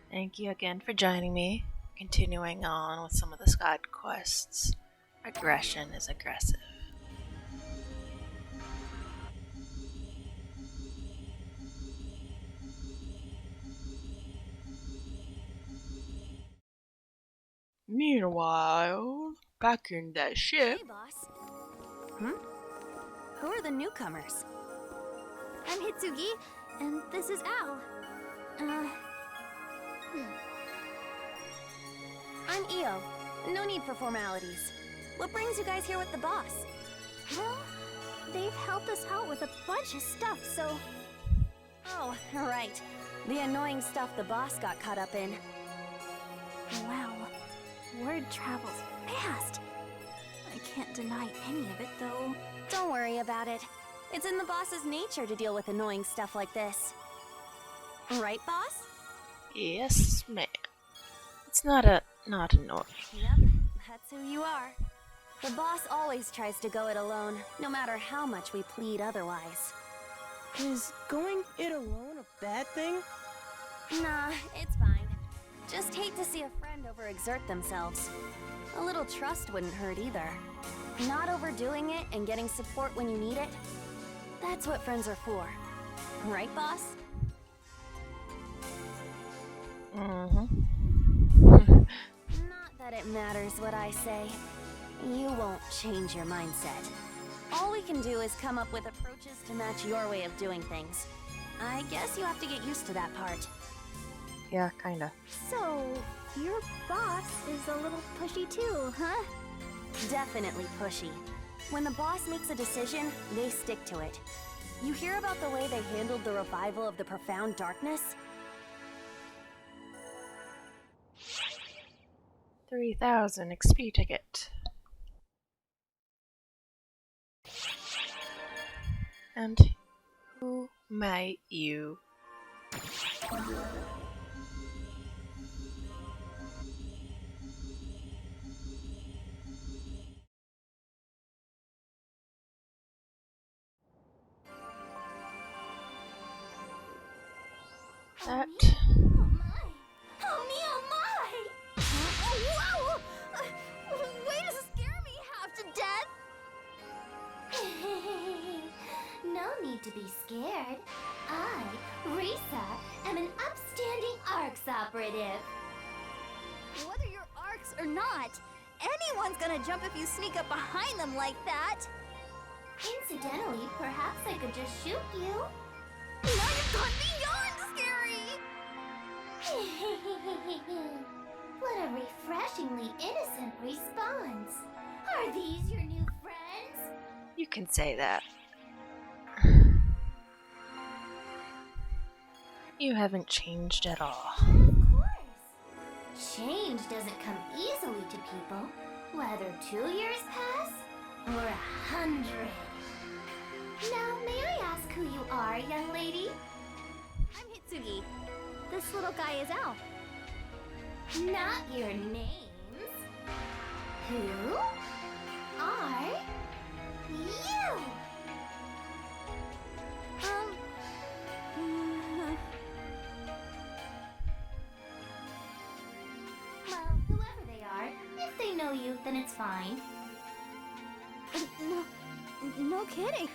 Thank you again for joining me. Continuing on with some of the side quests. Aggression is aggressive. Meanwhile, back in the ship. Hey, boss. Who are the newcomers? I'm Hitsugi, and this is Al. I'm Io. No need for formalities. What brings you guys here with the boss? Well, they've helped us out with a bunch of stuff, so... Oh, right. The annoying stuff the boss got caught up in. Well, word travels fast. I can't deny any of it, though. Don't worry about it. It's in the boss's nature to deal with annoying stuff like this. Right, boss? Yes, ma'am. It's not annoying. Yep, that's who you are. The boss always tries to go it alone, no matter how much we plead otherwise. Is going it alone a bad thing? Nah, it's fine. Just hate to see a friend overexert themselves. A little trust wouldn't hurt either. Not overdoing it and getting support when you need it. That's what friends are for. Right, boss? Not that it matters what I say. You won't change your mindset. All we can do is come up with approaches to match your way of doing things. I guess you have to get used to that part. Yeah, kinda. So, your boss is a little pushy too, huh? Definitely pushy. When the boss makes a decision, they stick to it. You hear about the way they handled the revival of the Profound Darkness? 3,000 XP ticket. And who may you? That. Oh my! Oh me, oh my! Oh, whoa! Way to scare me half to death! No need to be scared. I, Risa, am an upstanding ARCS operative. Whether you're ARCS or not, anyone's gonna jump if you sneak up behind them like that. Incidentally, perhaps I could just shoot you. Now you've gone beyond scary! What a refreshingly innocent response. Are these your new friends? You can say that. You haven't changed at all. Of course. Change doesn't come easily to people, whether 2 years pass or 100. Now, may I ask who you are, young lady? I'm Hitsugi. This little guy is Al. Not your names. Who are you? Well, whoever they are, if they know you, then it's fine. No kidding.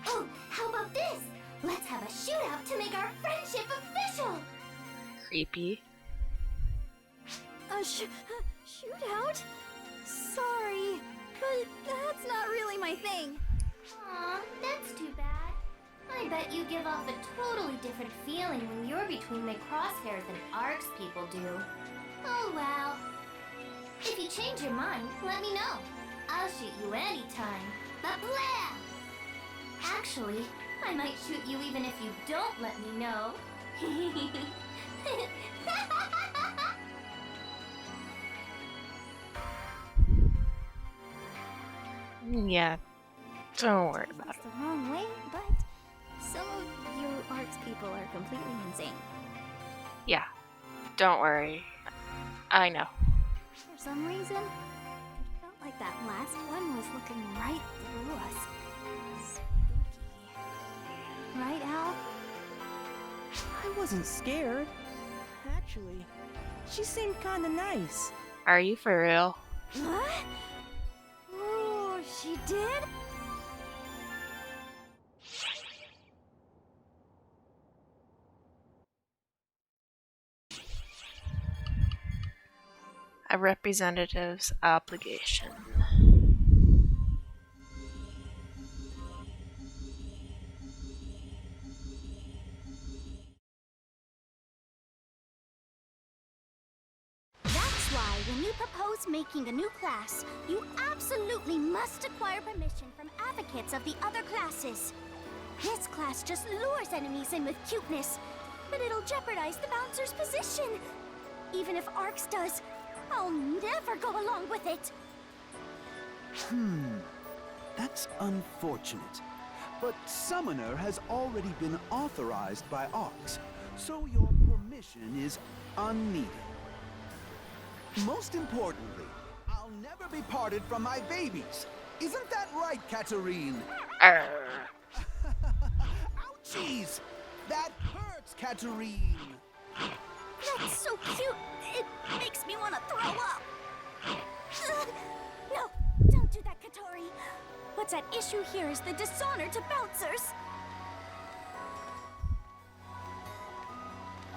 Oh, how about this? Let's have a shootout to make our friendship official. Creepy. A shootout? Sorry, but that's not really my thing. Aw, that's too bad. I bet you give off a totally different feeling when you're between my crosshairs than ARCS people do. Oh well. If you change your mind, let me know. I'll shoot you anytime. Ba-blam! Actually, I might shoot you even if you don't let me know. Yeah, don't worry about It's it. the wrong way, but some of you ARCS people are completely insane. Yeah, don't worry. I know. For some reason, it felt like that last one was looking right through us. Spooky. Right, Al? I wasn't scared. Actually, she seemed kinda nice. Are you for real? What? Oh, she did? A representative's obligation. That's why when you propose making a new class, you absolutely must acquire permission from advocates of the other classes. This class just lures enemies in with cuteness, but it'll jeopardize the bouncer's position. Even if Arx does, I'll never go along with it. That's unfortunate. But Summoner has already been authorized by Arx, so your permission is unneeded. Most importantly, I'll never be parted from my babies. Isn't that right, Katarine? Ouchies! That hurts, Katarine! That's so cute, it makes me want to throw up. Ugh. No, don't do that, Katori. What's at issue here is the dishonor to bouncers.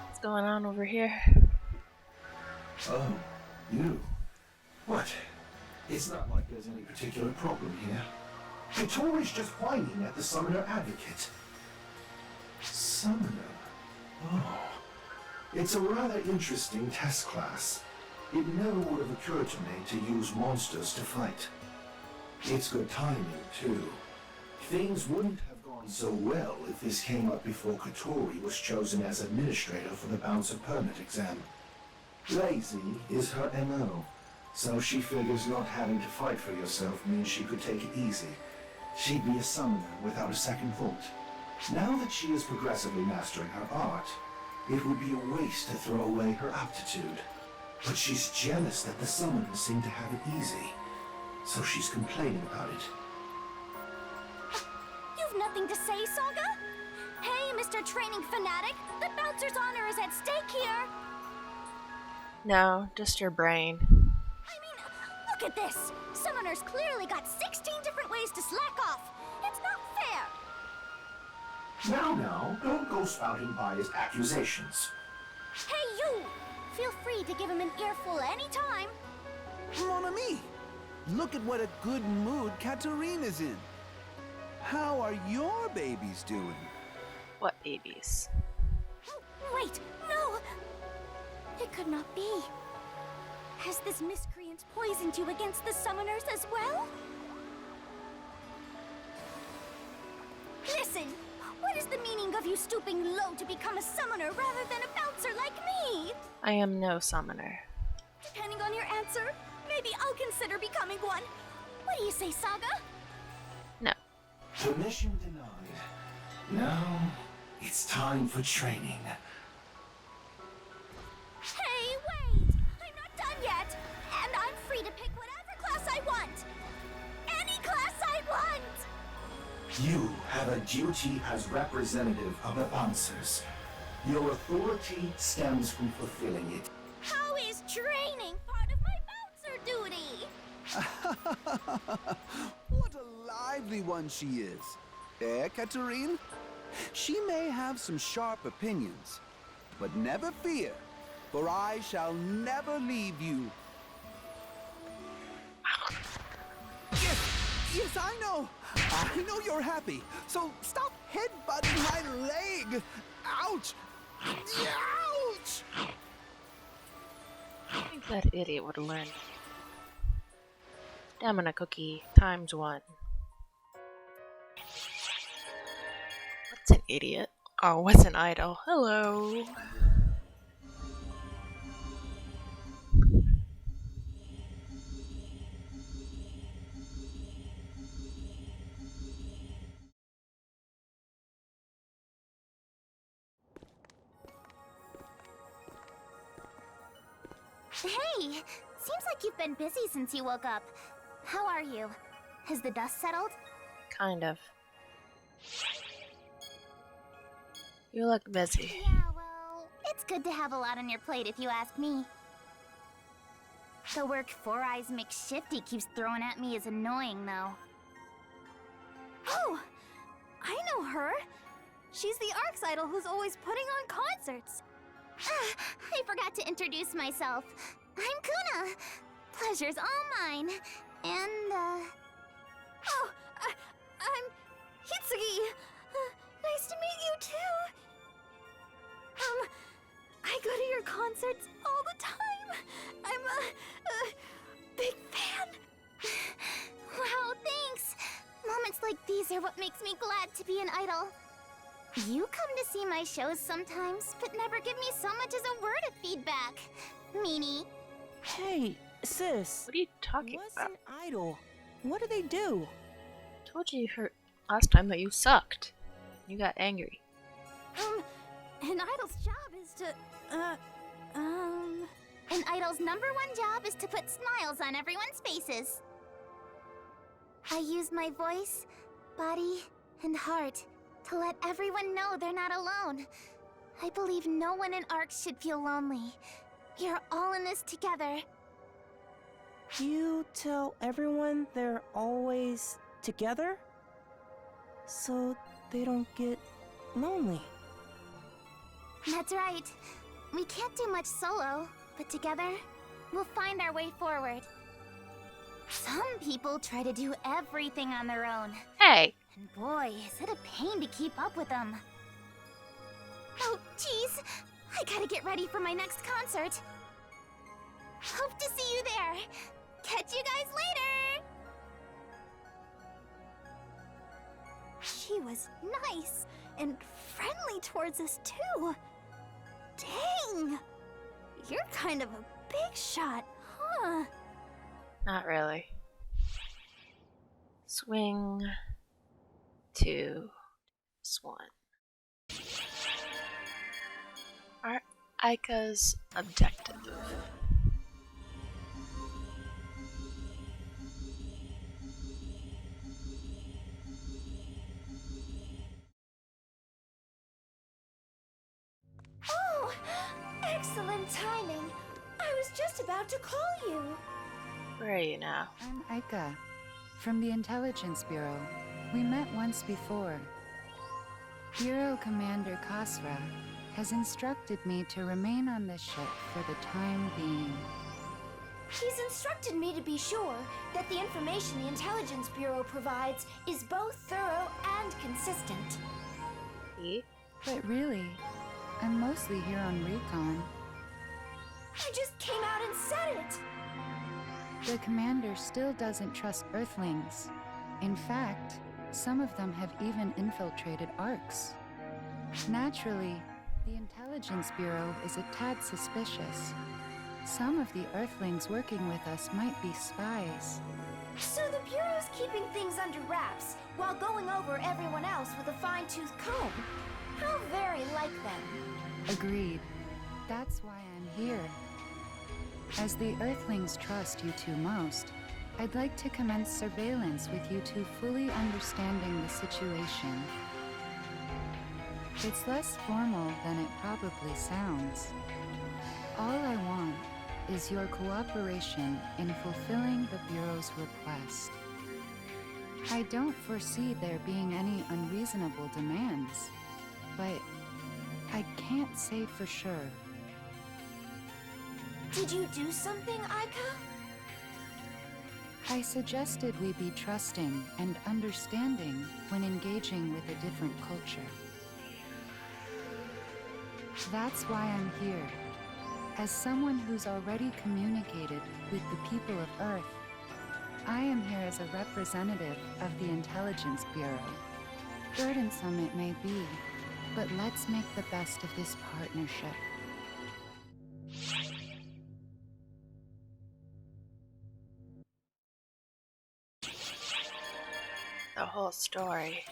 What's going on over here? Oh, you? What? It's not like there's any particular problem here. Katori's just whining at the Summoner Advocate. Summoner? Oh. It's a rather interesting test class. It never would have occurred to me to use monsters to fight. It's good timing, too. Things wouldn't have gone so well if this came up before Katori was chosen as administrator for the Bouncer Permit exam. Lazy is her MO, so she figures not having to fight for yourself means she could take it easy. She'd be a summoner without a second thought. Now that she is progressively mastering her art, it would be a waste to throw away her aptitude. But she's jealous that the summoners seem to have it easy, so she's complaining about it. You've nothing to say, Saga? Hey, Mr. Training Fanatic, the bouncer's honor is at stake here. No, just your brain. I mean, look at this. Summoners clearly got 16 different ways to slack off. It's not fair. Now, don't go spouting biased accusations. Hey, you! Feel free to give him an earful anytime. Mon ami, look at what a good mood Katarine is in. How are your babies doing? What babies? Wait, no! It could not be. Has this miscreant poisoned you against the summoners as well? Listen, what is the meaning of you stooping low to become a summoner rather than a bouncer like me? I am no summoner. Depending on your answer, maybe I'll consider becoming one. What do you say, Saga? No. Permission denied. Now, it's time for training. Hey, wait! I'm not done yet! And I'm free to pick whatever class I want! Any class I want! You have a duty as representative of the Bouncers. Your authority stems from fulfilling it. How is training part of my bouncer duty? What a lively one she is. Eh, Katarine? She may have some sharp opinions, but never fear, for I shall never leave you. Yes, I know. I know you're happy, so stop headbutting my leg. Ouch! Ouch! I think that idiot would have learned. Stamina cookie times 1. What's an idiot? Oh, what's an idol? Hello. Hey, seems like you've been busy since you woke up. How are you? Has the dust settled? Kind of. You look busy. Yeah, well, it's good to have a lot on your plate if you ask me. The work Four Eyes McShifty keeps throwing at me is annoying, though. Oh! I know her! She's the Arcs idol who's always putting on concerts! I forgot to introduce myself. I'm Kuna. Pleasure's all mine. And, Oh, I'm Hitsugi. Nice to meet you, too. I go to your concerts all the time. I'm a big fan. Wow, thanks. Moments like these are what makes me glad to be an idol. You come to see my shows sometimes, but never give me so much as a word of feedback. Meanie. Hey, sis. What are you talking What's about? an idol? What do they do? Told you last time that you sucked. You got angry. An idol's job is to, An idol's #1 job is to put smiles on everyone's faces. I use my voice, body, and heart to let everyone know they're not alone. I believe no one in ARC should feel lonely. We are all in this together. You tell everyone they're always together? So they don't get lonely. That's right. We can't do much solo, but together, we'll find our way forward. Some people try to do everything on their own. Hey! And boy, is it a pain to keep up with them. Oh, jeez. I gotta get ready for my next concert. Hope to see you there. Catch you guys later! She was nice and friendly towards us, too. Dang! You're kind of a big shot, huh? Not really. Swing. 2. Swan. Are Aika's objective? Oh! Excellent timing! I was just about to call you! Where are you now? I'm Aika, from the Intelligence Bureau. We met once before. Bureau Commander Kasra has instructed me to remain on this ship for the time being. He's instructed me to be sure that the information the Intelligence Bureau provides is both thorough and consistent. E? But really, I'm mostly here on recon. I just came out and said it! The commander still doesn't trust Earthlings. In fact, some of them have even infiltrated ARCs. Naturally, the Intelligence Bureau is a tad suspicious. Some of the Earthlings working with us might be spies. So the Bureau's keeping things under wraps while going over everyone else with a fine-tooth comb. How very like them. Agreed. That's why I'm here. As the Earthlings trust you two most, I'd like to commence surveillance with you two fully understanding the situation. It's less formal than it probably sounds. All I want is your cooperation in fulfilling the Bureau's request. I don't foresee there being any unreasonable demands, but I can't say for sure. Did you do something, Aika? I suggested we be trusting and understanding when engaging with a different culture. That's why I'm here. As someone who's already communicated with the people of Earth, I am here as a representative of the Intelligence Bureau. Burdensome it may be, but let's make the best of this partnership. The whole story.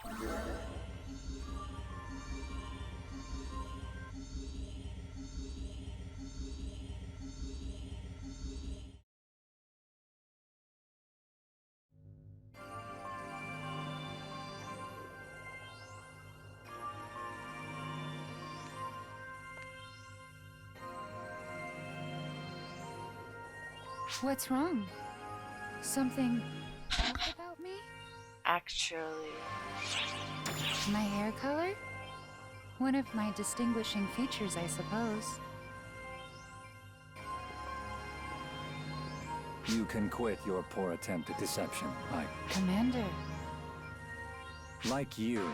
What's wrong? Something off about me? Actually, My hair color? One of my distinguishing features, I suppose. You can quit your poor attempt at deception, Commander. Like you,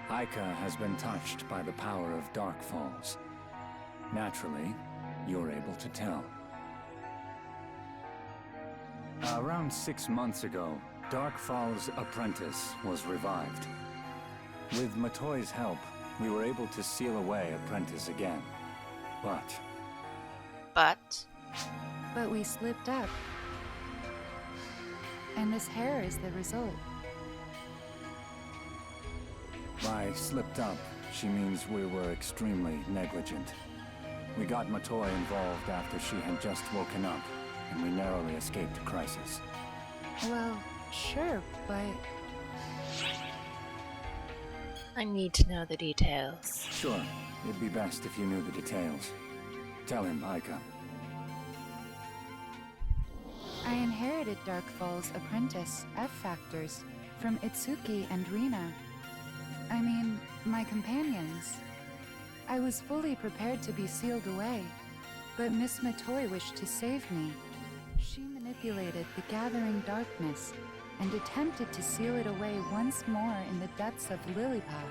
Aika has been touched by the power of Dark Falls. Naturally, you're able to tell. Around 6 months ago, Dark Falls' apprentice was revived. With Matoi's help, we were able to seal away Apprentice again. But But we slipped up. And this hair is the result. by slipped up, she means we were extremely negligent. We got Matoi involved after she had just woken up, and we narrowly escaped a crisis. Well, sure, but I need to know the details. Sure, it'd be best if you knew the details. Tell him, Aika. I inherited Dark Falls' apprentice, F-Factors, from Itsuki and Rina. I mean, my companions. I was fully prepared to be sealed away, but Miss Matoi wished to save me. She manipulated the gathering darkness and attempted to seal it away once more in the depths of Lilliput.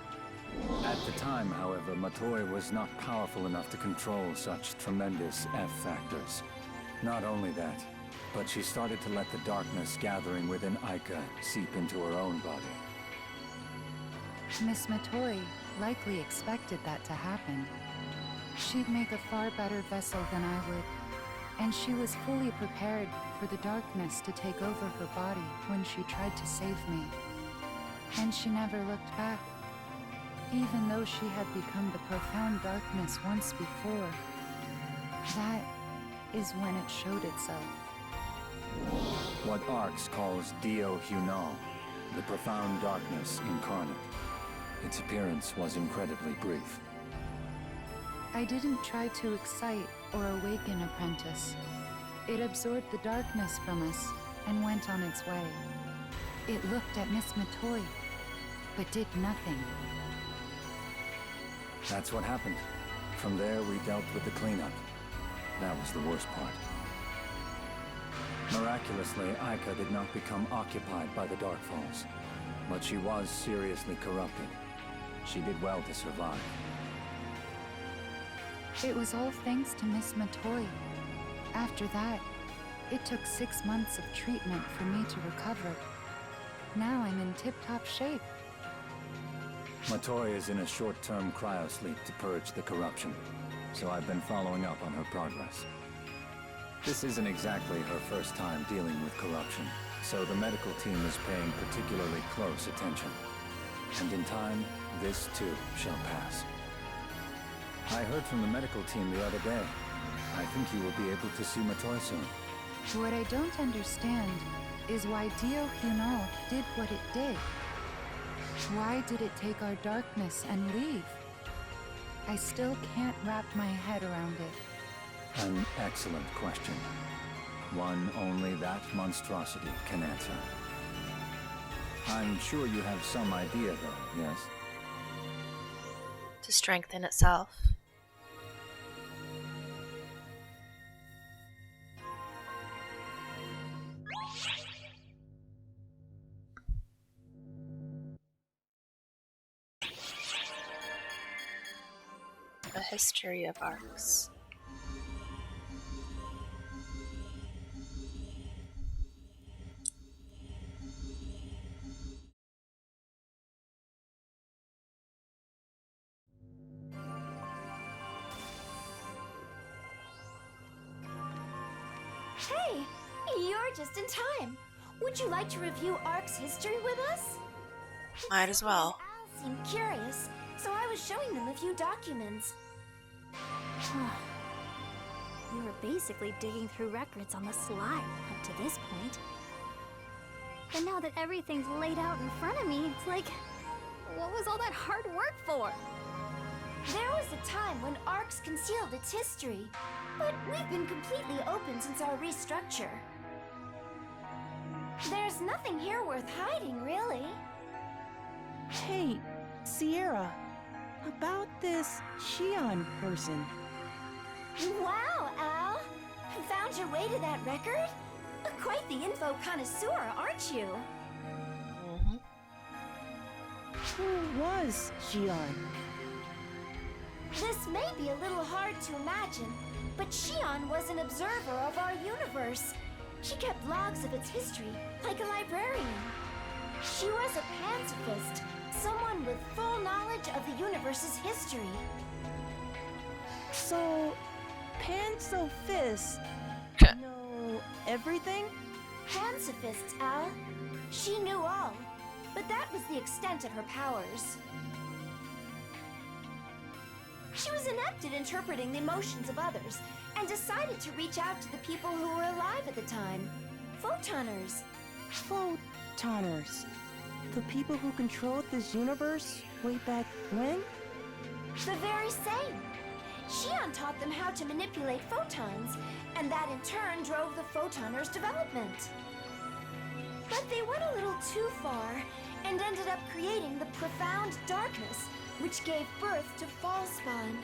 At the time, however, Matoi was not powerful enough to control such tremendous F-Factors. Not only that, but she started to let the darkness gathering within Aika seep into her own body. Miss Matoi likely expected that to happen. She'd make a far better vessel than I would, and she was fully prepared for the darkness to take over her body when she tried to save me. And she never looked back, even though she had become the profound darkness once before. That is when it showed itself. What Arx calls Dio Hunal, the profound darkness incarnate. Its appearance was incredibly brief. I didn't try to excite or awaken Apprentice. It absorbed the darkness from us and went on its way. It looked at Miss Matoi, but did nothing. That's what happened. From there, we dealt with the cleanup. That was the worst part. Miraculously, Aika did not become occupied by the Dark Falls, but she was seriously corrupted. She did well to survive. It was all thanks to Miss Matoi. After that, it took 6 months of treatment for me to recover. Now I'm in tip-top shape. Matoi is in a short-term cryosleep to purge the corruption, so I've been following up on her progress. This isn't exactly her first time dealing with corruption, so the medical team is paying particularly close attention. And in time, this too shall pass. I heard from the medical team the other day. I think you will be able to see Matoi soon. What I don't understand is why Dio Hunal did what it did. Why did it take our darkness and leave? I still can't wrap my head around it. An excellent question. One only that monstrosity can answer. I'm sure you have some idea, though, yes? To strengthen itself. The history of arcs. Hey, you're just in time. Would you like to review ARC's history with us? Might as well. Al seemed curious, so I was showing them a few documents. We were basically digging through records on the sly up to this point. But now that everything's laid out in front of me, it's like, what was all that hard work for? There was a time when ARCS concealed its history, but we've been completely open since our restructure. There's nothing here worth hiding, really. Hey, Sierra, about this Shion person. Wow, Al! Found your way to that record? Quite the info connoisseur, aren't you? Mm-hmm. Who was Shion? This may be a little hard to imagine, but Shion was an observer of our universe. She kept logs of its history, like a librarian. She was a pacifist, someone with full knowledge of the universe's history. So, Pansophists know everything? Pacifists, Al. She knew all, but that was the extent of her powers. She was inept at interpreting the emotions of others, and decided to reach out to the people who were alive at the time. Photoners. Photoners. The people who controlled this universe way back when? The very same. Shion taught them how to manipulate photons, and that in turn drove the Photoners' development. But they went a little too far, and ended up creating the Profound Darkness, which gave birth to Fallspawn.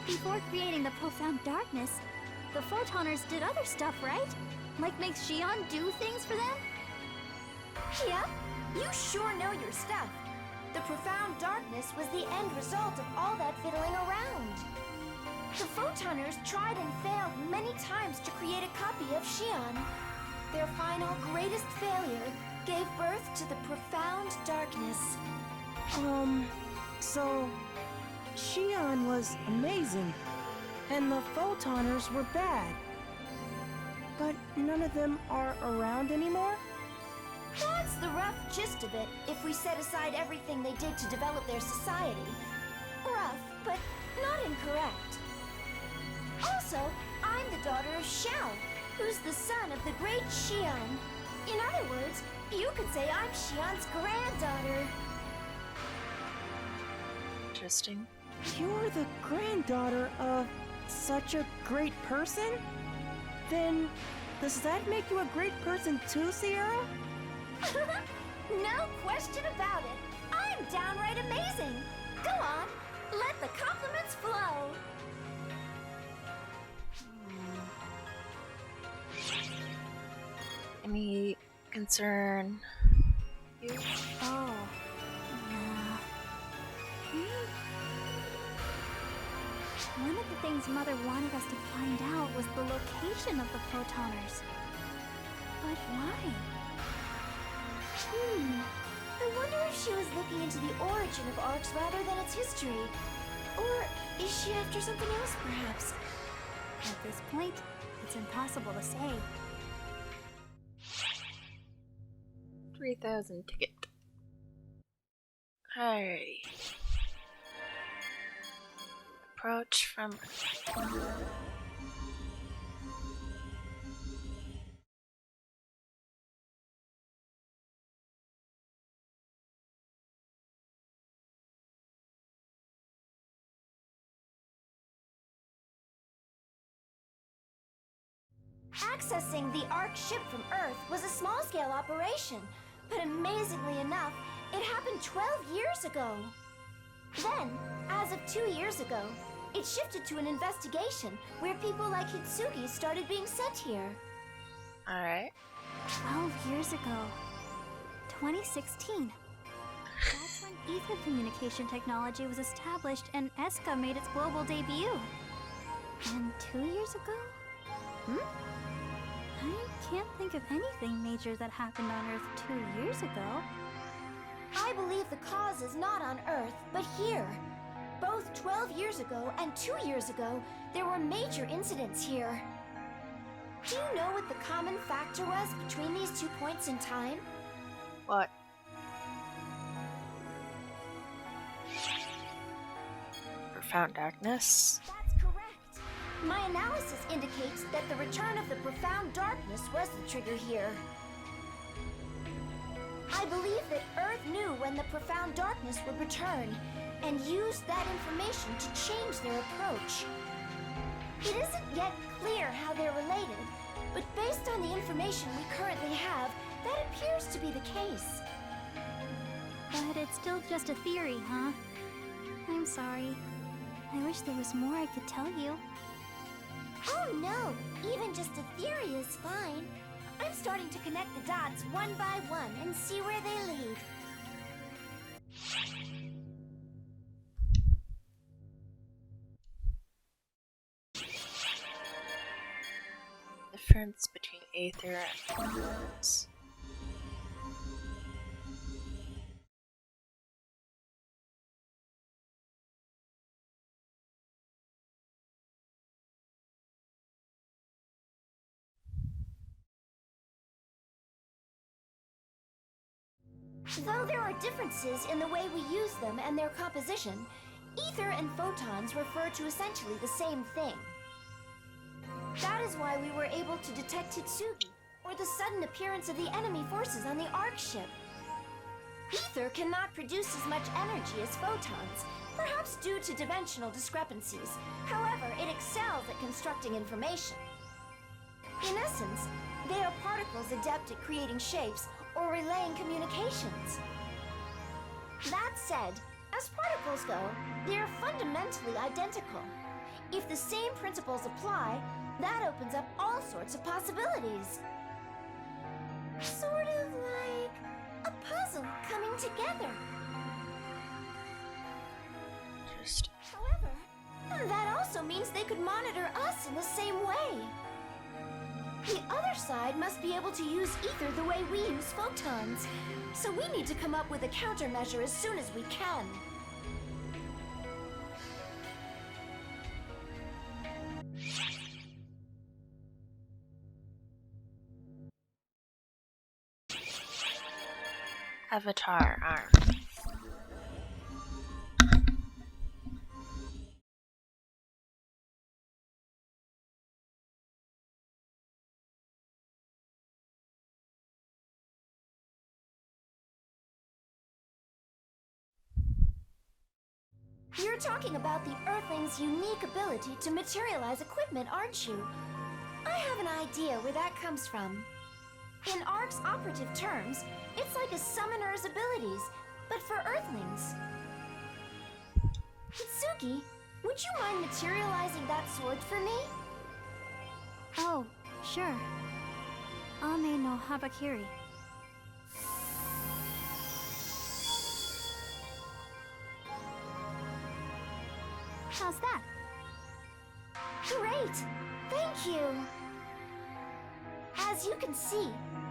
Before creating the Profound Darkness, the Photoners did other stuff, right? Like make Shion do things for them? Yep, you sure know your stuff. The Profound Darkness was the end result of all that fiddling around. The Photoners tried and failed many times to create a copy of Shion. Their final greatest failure gave birth to the Profound Darkness. So Shion was amazing, and the Photoners were bad. But none of them are around anymore? That's the rough gist of it, if we set aside everything they did to develop their society. Rough, but not incorrect. Also, I'm the daughter of Xiao, who's the son of the great Shion. In other words, you could say I'm Shion's granddaughter. Interesting. You're the granddaughter of such a great person? Then, does that make you a great person too, Sierra? No question about it. I'm downright amazing. Go on, let the compliments flow. Any concern? You? Oh. Yeah. One of the things Mother wanted us to find out was the location of the Photoners. But why? I wonder if she was looking into the origin of ARCS rather than its history. Or is she after something else, perhaps? At this point, it's impossible to say. 3,000 ticket. Alrighty. Approach from... Accessing the ARC ship from Earth was a small-scale operation, but amazingly enough, it happened 12 years ago. Then, as of 2 years ago, it shifted to an investigation where people like Hitsugi started being sent here. Alright. 12 years ago. 2016. That's when ether communication technology was established and ESCA made its global debut. And 2 years ago? I can't think of anything major that happened on Earth 2 years ago. I believe the cause is not on Earth, but here. Both 12 years ago and 2 years ago, there were major incidents here. Do you know what the common factor was between these 2 points in time? What? Profound darkness? That's correct. My analysis indicates that the return of the Profound Darkness was the trigger here. I believe that Earth knew when the Profound Darkness would return, and used that information to change their approach. It isn't yet clear how they're related, but based on the information we currently have, that appears to be the case. But it's still just a theory, huh? I'm sorry. I wish there was more I could tell you. Oh no, even just a theory is fine. I'm starting to connect the dots one by one and see where they lead. Difference between Aether and Photons. Though there are differences in the way we use them and their composition, ether and photons refer to essentially the same thing. That is why we were able to detect Hitsugi, or the sudden appearance of the enemy forces on the Ark ship. Ether cannot produce as much energy as photons, perhaps due to dimensional discrepancies. However, it excels at constructing information. In essence, they are particles adept at creating shapes or relaying communications. That said, as particles go, they are fundamentally identical. If the same principles apply, that opens up all sorts of possibilities. Sort of like a puzzle coming together. Just However, that also means they could monitor us in the same way. The other side must be able to use ether the way we use photons. So we need to come up with a countermeasure as soon as we can. Avatar arm. You're talking about the Earthling's unique ability to materialize equipment, aren't you? I have an idea where that comes from. In Ark's operative terms, it's like a summoner's abilities, but for Earthlings. Hitsugi, would you mind materializing that sword for me? Oh, sure. Ame no Habakiri. How's that? Great! Thank you! As you can see,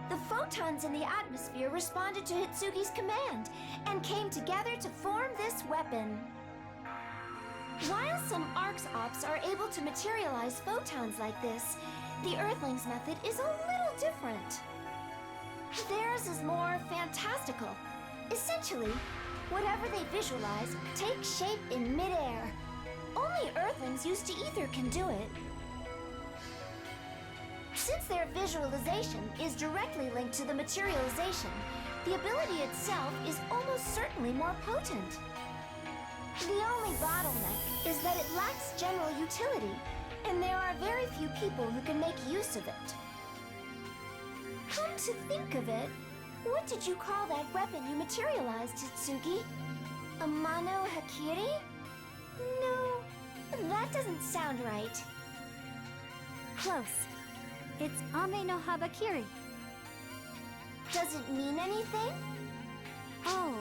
the photons in the atmosphere responded to Hitsugi's command and came together to form this weapon. While some Ark's ops are able to materialize photons like this, the Earthlings' method is a little different. Theirs is more fantastical. Essentially, whatever they visualize takes shape in midair. Only Earthlings used to ether can do it. Since their visualization is directly linked to the materialization, the ability itself is almost certainly more potent. The only bottleneck is that it lacks general utility, and there are very few people who can make use of it. Come to think of it, what did you call that weapon you materialized, Hitsugi? A Mano Hakiri? No, that doesn't sound right. Close. It's Ame no Habakiri. Does it mean anything? Oh,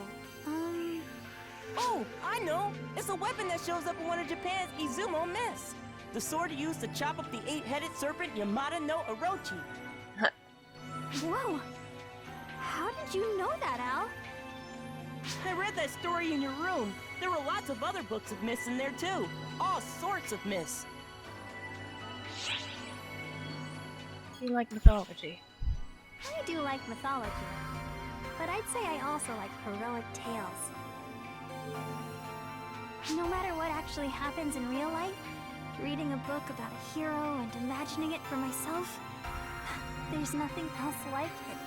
Oh, I know! It's a weapon that shows up in one of Japan's Izumo myths. The sword used to chop up the 8-headed serpent Yamada no Orochi. Whoa! How did you know that, Al? I read that story in your room. There were lots of other books of myths in there too. All sorts of myths. You like mythology. I do like mythology, but I'd say I also like heroic tales. No matter what actually happens in real life, reading a book about a hero and imagining it for myself, there's nothing else like it.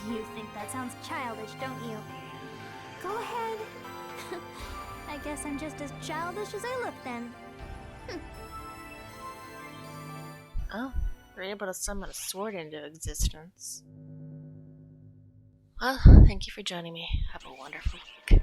You think that sounds childish, don't you? Go ahead. I guess I'm just as childish as I look then. Oh, you're able to summon a sword into existence. Well, thank you for joining me. Have a wonderful week.